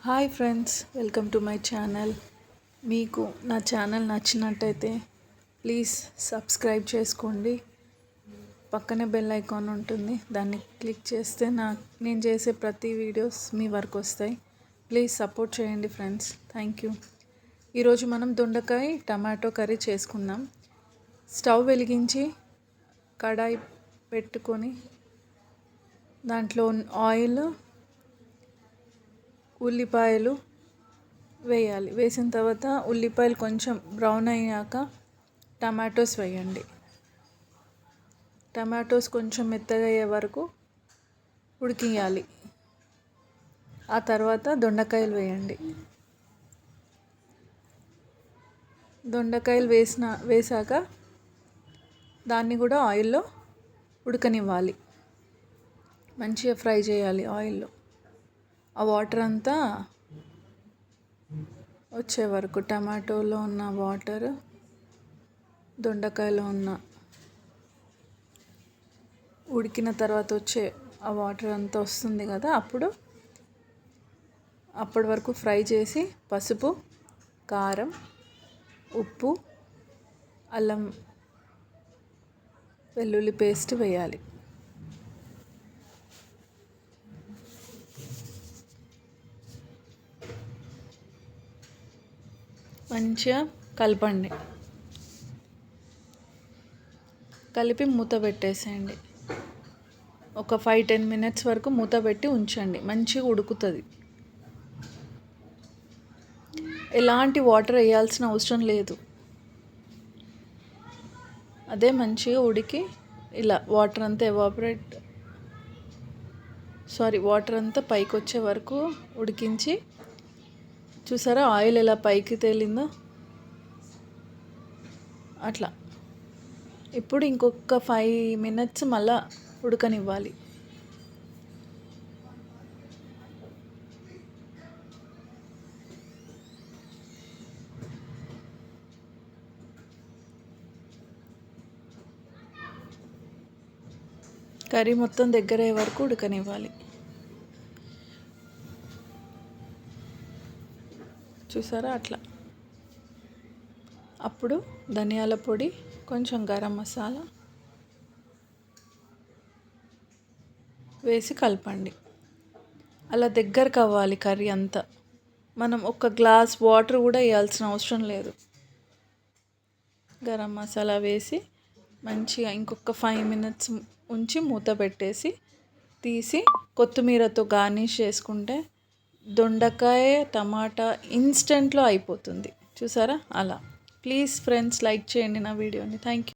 Hi friends, welcome to my channel. మీకు నా channel నచ్చినట్టయితే ప్లీజ్ సబ్స్క్రైబ్ చేసుకోండి. పక్కనే బెల్ ఐకాన్ ఉంటుంది, దాన్ని క్లిక్ చేస్తే నేను చేసే ప్రతి వీడియోస్ మీ వరకు వస్తాయి. ప్లీజ్ సపోర్ట్ చేయండి ఫ్రెండ్స్. Thank you. ఈరోజు మనం దొండకాయ టమాటో కర్రీ చేసుకుందాం. స్టవ్ వెలిగించి కడాయి పెట్టుకొని దాంట్లో ఆయిల్, ఉల్లిపాయలు వేయాలి. వేసిన తర్వాత ఉల్లిపాయలు కొంచెం బ్రౌన్ అయ్యాక టమాటోస్ వేయండి. టమాటోస్ కొంచెం మెత్తగా అయ్యే వరకు ఉడికియాలి. ఆ తర్వాత దొండకాయలు వేయండి. దొండకాయలు వేసాక దాన్ని కూడా ఆయిల్లో ఉడకనివ్వాలి. మంచిగా ఫ్రై చేయాలి ఆయిల్లో. ఆ వాటర్ అంతా వచ్చే వరకు, టమాటోలో ఉన్న వాటర్, దొండకాయలో ఉన్న ఉడికిన తర్వాత వచ్చే ఆ వాటర్ అంతా వస్తుంది కదా, అప్పటి వరకు ఫ్రై చేసి పసుపు, కారం, ఉప్పు, అల్లం వెల్లుల్లి పేస్ట్ వేయాలి. మంచిగా కలపండి. కలిపి మూత పెట్టేసేయండి. ఒక 5-10 మినిట్స్ వరకు మూత పెట్టి ఉంచండి. మంచిగా ఉడుకుతుంది. ఎలాంటి వాటర్ వేయాల్సిన అవసరం లేదు. అదే మంచిగా ఉడికి ఇలా వాటర్ అంతా పైకి వచ్చే వరకు ఉడికించి, చూసారా ఆయిల్ ఎలా పైకి తేలిందో అట్లా. ఇప్పుడు ఇంకొక 5 మినిట్స్ మళ్ళా ఉడకనివ్వాలి. కర్రీ మొత్తం దగ్గర అయ్యే వరకు ఉడకనివ్వాలి. చూసారా అట్లా. అప్పుడు ధనియాల పొడి, కొంచెం గరం మసాలా వేసి కలపండి. అలా దగ్గరకు అవ్వాలి కర్రీ అంతా. మనం ఒక గ్లాస్ వాటర్ కూడా వేయాల్సిన అవసరం లేదు. గరం మసాలా వేసి మంచిగా ఇంకొక 5 మినిట్స్ ఉంచి మూత పెట్టేసి తీసి కొత్తిమీరతో గార్నిష్ చేసుకుంటే దొండకాయ టమాటా ఇన్స్టెంట్లో అయిపోతుంది. చూసారా అలా. ప్లీజ్ ఫ్రెండ్స్, లైక్ చేయండి నా వీడియోని. Thank you.